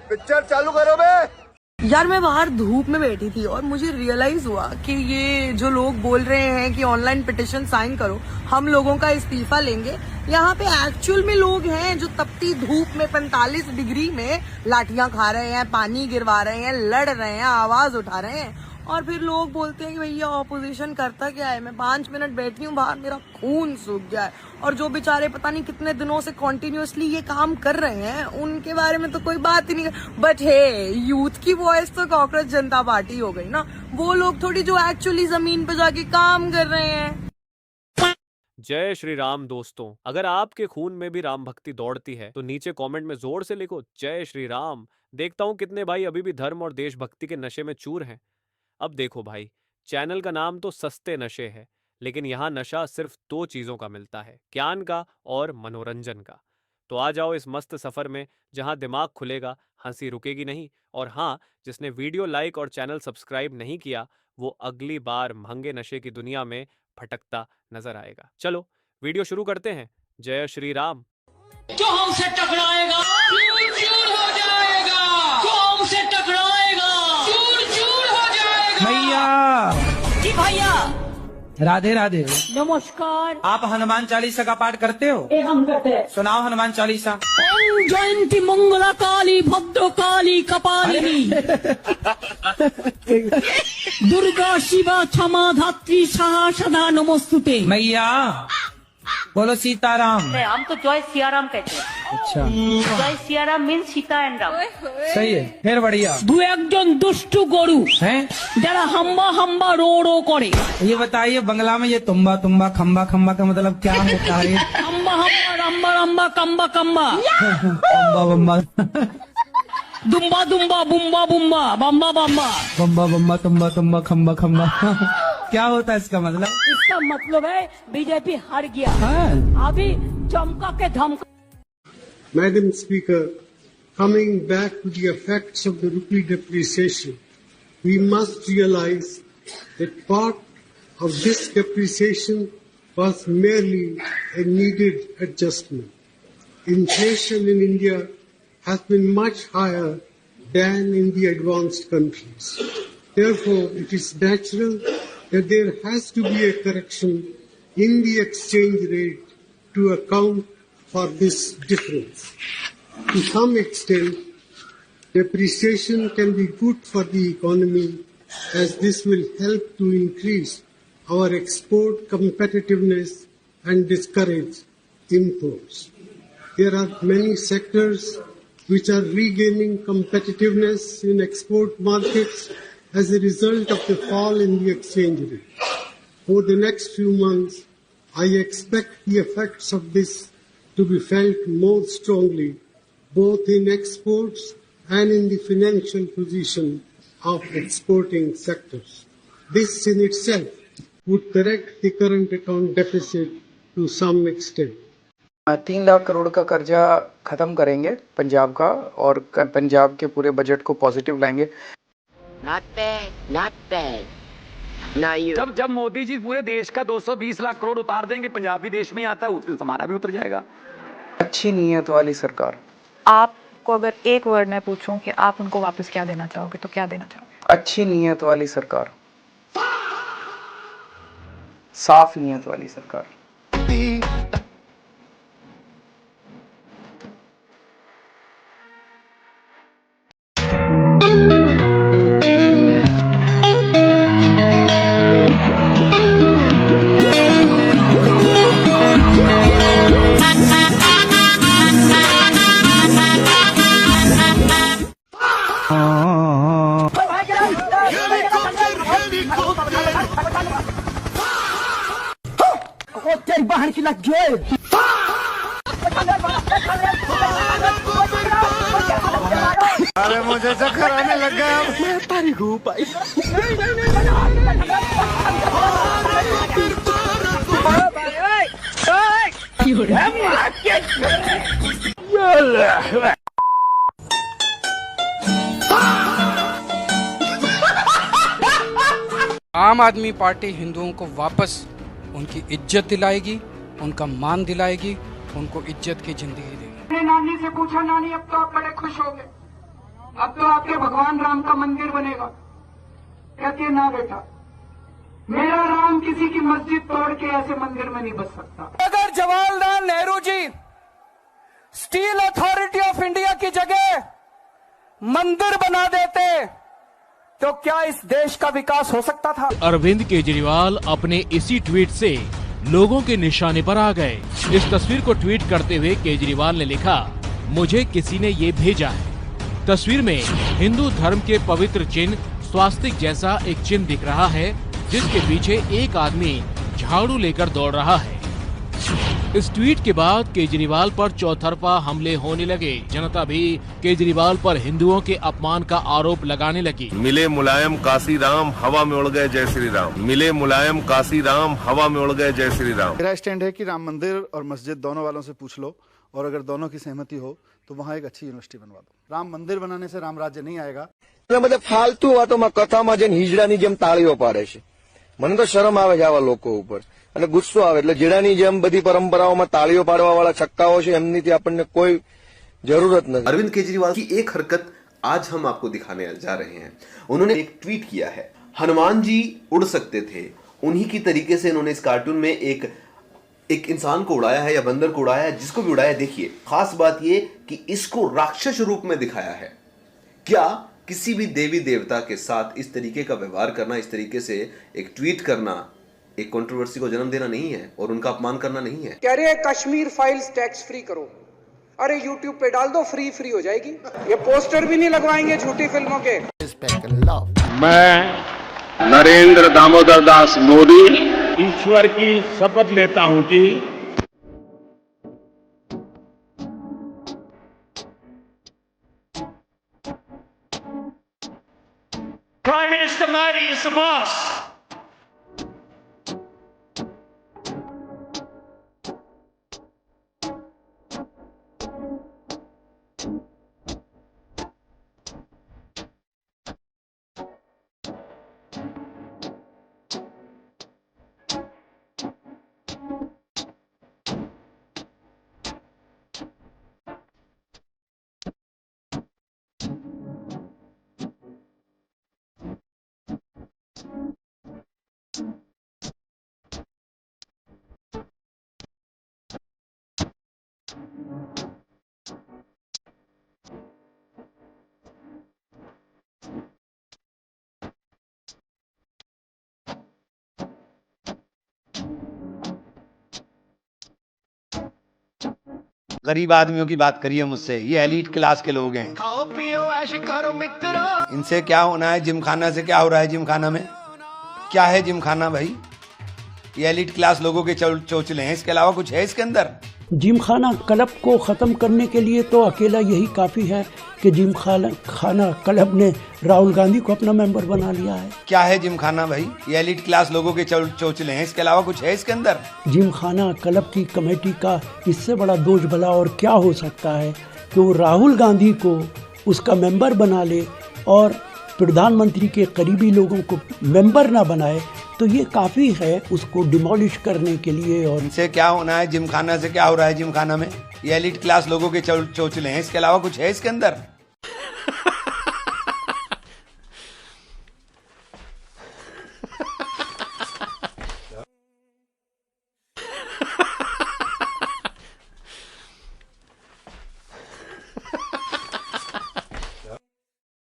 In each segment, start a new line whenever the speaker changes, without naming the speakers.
Picture चालू करो बे।
यार मैं बाहर धूप में बैठी थी और मुझे रियलाइज हुआ कि ये जो लोग बोल रहे हैं कि ऑनलाइन पिटिशन साइन करो, हम लोगों का इस्तीफा लेंगे, यहाँ पे एक्चुअल में लोग हैं जो तपती धूप में 45 डिग्री में लाठियां खा रहे हैं, पानी गिरवा रहे हैं, लड़ रहे हैं, आवाज उठा रहे हैं, और फिर लोग बोलते हैं कि भैया ऑपोजिशन करता क्या है। मैं 5 मिनट बैठी हूँ बाहर, मेरा खून सूख गया है। और जो बेचारे पता नहीं कितने दिनों से कॉन्टिन्यूसली ये काम कर रहे हैं, उनके बारे में तो कोई बात ही नहीं। बट हे, यूथ की वॉइस तो कांग्रेस जनता पार्टी हो गई ना। वो लोग थोड़ी जो एक्चुअली जमीन पे जाके काम कर रहे हैं।
जय श्री राम दोस्तों, अगर आपके खून में भी राम भक्ति दौड़ती है तो नीचे कमेंट में जोर से लिखो जय श्री राम। देखता हूँ कितने भाई अभी भी धर्म और देशभक्ति के नशे में चूर हैं। अब देखो भाई, चैनल का नाम तो सस्ते नशे है, लेकिन यहाँ नशा सिर्फ 2 चीजों का मिलता है, ज्ञान का और मनोरंजन का। तो आ जाओ इस मस्त सफर में जहाँ दिमाग खुलेगा, हंसी रुकेगी नहीं, और हाँ, जिसने वीडियो लाइक और चैनल सब्सक्राइब नहीं किया वो अगली बार महंगे नशे की दुनिया में भटकता नजर आएगा। चलो वीडियो शुरू करते हैं। जय श्री राम।
जो हमसे टकराएगा चूर चूर हो जाएगा, जो हमसे टकराएगा चूर चूर हो जाएगा।
भैया
जी भैया,
राधे राधे।
नमस्कार।
आप हनुमान चालीसा का पाठ करते हो?
हम करते हैं।
सुनाओ हनुमान चालीसा।
ओम जयंती मंगला काली भद्र काली कपालिनी दुर्गा शिवा क्षमा धात्री सहा सदा नमोस्तुते।
मैया बोलो सीताराम।
हम तो जय सियाराम कहते हैं।
अच्छा,
जय सियाराम मीन सीता एंड राम।
सही है, फिर बढ़िया।
दो एकजन दुष्टु गरु
हैं?
जरा हम्बा हम्बा रो रो करे।
ये बताइए बंगला में ये तुम्बा तुम्बा खम्बा खम्बा का मतलब क्या होता है?
हम्बा हम्बा रम्बा रम्बा कम्बा कम्बा
बम्बा बम्बा
दुम्बा दुम्बा बुम्बा बुम्बा बम्बा बम्बा।
बम्बा बम्बा तुम्बा तुम्बा खम्बा खम्बा क्या होता है इसका मतलब?
इसका मतलब है बीजेपी हार गया।
हाँ।
अभी चमका के धमका।
Madam Speaker, coming back to the effects of the rupee depreciation, we must realize that part of this depreciation was merely a needed adjustment. Inflation in India has been much higher than in the advanced countries. Therefore, it is natural that there has to be a correction in the exchange rate to account for this difference. To some extent, depreciation can be good for the economy as this will help to increase our export competitiveness and discourage imports. There are many sectors which are regaining competitiveness in export markets as a result of the fall in the exchange rate. Over the next few months, I expect the effects of this to be felt more strongly, both in exports and in the financial position of exporting sectors. This in itself would correct the current account deficit to some extent.
3 lakh crore का कर्जा खत्म करेंगे पंजाब का, और पंजाब के पूरे budget को positive लाएंगे।
Not bad, not bad. Now you.
जब मोदी जी पूरे देश का 220 लाख करोड़ उतार देंगे, पंजाब भी देश में ही आता है, हमारा भी उतर जाएगा।
अच्छी नीयत वाली सरकार।
आपको अगर एक वर्ड में पूछूं कि आप उनको वापस क्या देना चाहोगे तो क्या देना चाहोगे?
अच्छी नीयत वाली सरकार, साफ नीयत वाली सरकार।
तेरी बहन की लग गई।
अरे मुझे चक्कर आने लग गया।
मैं तारी हूँ भाई।
आम आदमी पार्टी हिंदुओं को वापस उनकी इज्जत दिलाएगी, उनका मान दिलाएगी, उनको इज्जत की जिंदगी देगी।
नानी से पूछा, नानी अब तो आप बड़े खुश हो गए।
अब तो आपके भगवान राम का मंदिर बनेगा। कहती है ना बेटा, मेरा राम किसी की मस्जिद तोड़ के ऐसे मंदिर में नहीं बस सकता।
अगर Jawaharlal Nehru ji steel authority of India की जगह मंदिर बना देते तो क्या इस देश का विकास हो सकता था?
अरविंद केजरीवाल अपने इसी ट्वीट से लोगों के निशाने पर आ गए। इस तस्वीर को ट्वीट करते हुए केजरीवाल ने लिखा, मुझे किसी ने ये भेजा है। तस्वीर में हिंदू धर्म के पवित्र चिन्ह स्वास्तिक जैसा एक चिन्ह दिख रहा है, जिसके पीछे एक आदमी झाड़ू लेकर दौड़ रहा है। इस ट्वीट के बाद केजरीवाल पर चौतरफा हमले होने लगे। जनता भी केजरीवाल पर हिंदुओं के अपमान का आरोप लगाने लगी।
मिले मुलायम काशी राम, हवा में उड़ गए जय श्री राम। मिले मुलायम काशी राम, हवा में उड़ गए जय श्री राम।
मेरा स्टैंड है कि राम मंदिर और मस्जिद दोनों वालों से पूछ लो, और अगर दोनों की सहमति हो तो वहाँ एक अच्छी यूनिवर्सिटी बनवा दो। राम मंदिर बनाने से राम राज्य नहीं आएगा।
फालतू वातों कथाમાં જઈને હિજડાની જેમ તાળીઓ પાડે છે। મને તો શરમ આવે છે આવા લોકો ઉપર, અને ગુસ્સો આવે। એટલે જીડાની જેમ બધી પરંપરાઓમાં તાળીઓ પાડવા વાળા છક્કાઓ છે, એમનીથી આપણને કોઈ जरूरत नहीं।
अरविंद केजरीवाल की एक हरकत आज हम आपको दिखाने जा रहे हैं। उन्होंने एक ट्वीट किया है, हनुमान जी उड़ सकते थे, उन्हीं की तरीके से इन्होंने इस कार्टून में एक इंसान को उड़ाया है या बंदर को उड़ाया है। जिसको भी उड़ाया, देखिए खास बात ये कि इसको राक्षस रूप में दिखाया है। क्या किसी भी देवी देवता के साथ इस तरीके का व्यवहार करना, इस तरीके से एक ट्वीट करना एक कंट्रोवर्सी को जन्म देना नहीं है और उनका अपमान करना नहीं है?
कह रहे हैं कश्मीर फाइल्स टैक्स फ्री करो। अरे यूट्यूब पे डाल दो, फ्री हो जाएगी। ये पोस्टर भी नहीं लगवाएंगे झूठी फिल्मों के।
मैं नरेंद्र दामोदर दास मोदी ईश्वर की शपथ लेता हूं कि
Prime Minister Modi is the boss.
गरीब आदमियों की बात करिए मुझसे, ये एलीट क्लास के लोग हैं।
खाओ पियो ऐश करो मित्रों।
इनसे क्या होना है, जिमखाना से क्या हो रहा है? जिमखाना में क्या है? जिमखाना भाई, ये एलीट क्लास लोगों के चोचले हैं, इसके अलावा कुछ है इसके अंदर?
जिमखाना क्लब को ख़त्म करने के लिए तो अकेला यही काफ़ी है कि जिमखाना क्लब ने राहुल गांधी को अपना मेंबर बना लिया है।
क्या है जिमखाना भाई? ये एलीट क्लास लोगों के चोचले हैं, इसके अलावा कुछ है इसके अंदर?
जिमखाना क्लब की कमेटी का इससे बड़ा दोष भला और क्या हो सकता है कि वो राहुल गांधी को उसका मेंबर बना ले और प्रधानमंत्री के करीबी लोगों को मेंबर ना बनाए, तो ये काफ़ी है उसको डिमोलिश करने के लिए। और
इनसे क्या होना है? जिमखाना से क्या हो रहा है? जिमखाना में ये एलीट क्लास लोगों के चोचले हैं, इसके अलावा कुछ है इसके अंदर?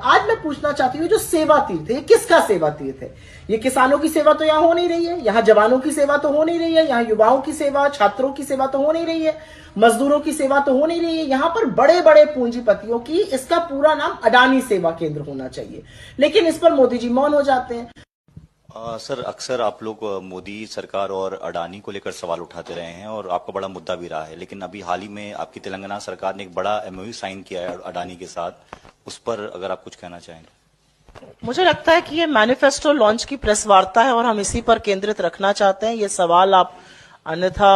आज मैं पूछना चाहती हूँ, जो सेवा तीर्थ है, किसका सेवा तीर्थ है? ये किसानों की सेवा तो यहाँ हो नहीं रही है, यहाँ जवानों की सेवा तो हो नहीं रही है, यहाँ युवाओं की सेवा, छात्रों की सेवा तो हो नहीं रही है, मजदूरों की सेवा तो हो नहीं रही है। यहाँ पर बड़े बड़े पूंजीपतियों की, इसका पूरा नाम अडानी सेवा केंद्र होना चाहिए, लेकिन इस पर मोदी जी मौन हो जाते हैं।
सर, अक्सर आप लोग मोदी सरकार और अडानी को लेकर सवाल उठाते रहे हैं और आपका बड़ा मुद्दा भी रहा है, लेकिन अभी हाल ही में आपकी तेलंगाना सरकार ने एक बड़ा एमओयू साइन किया है अडानी के साथ, उस पर अगर आप कुछ कहना चाहेंगे।
मुझे लगता है कि ये मैनिफेस्टो लॉन्च की प्रेस वार्ता है और हम इसी पर केंद्रित रखना चाहते हैं। ये सवाल आप अन्यथा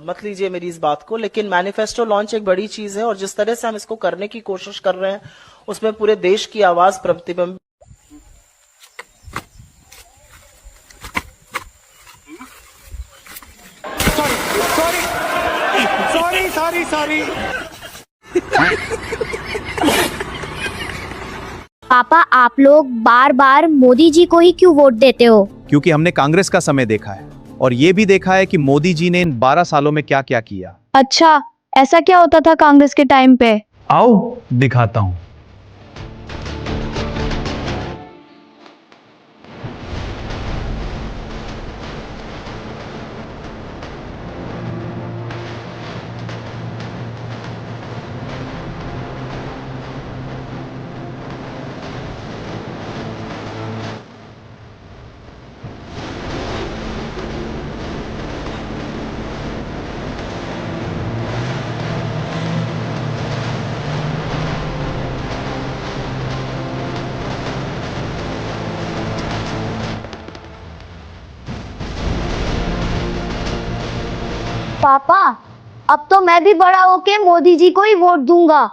मत लीजिए मेरी इस बात को, लेकिन मैनिफेस्टो लॉन्च एक बड़ी चीज है और जिस तरह से हम इसको करने की कोशिश कर रहे हैं उसमें पूरे देश की आवाज प्रतिबिंब।
सॉरी
पापा आप लोग बार बार मोदी जी को ही क्यों वोट देते हो?
क्योंकि हमने कांग्रेस का समय देखा है और ये भी देखा है कि मोदी जी ने इन 12 सालों में क्या क्या किया।
अच्छा, ऐसा क्या होता था कांग्रेस के टाइम पे?
आओ दिखाता हूँ।
पापा अब तो मैं भी बड़ा होके मोदी जी को ही वोट दूंगा।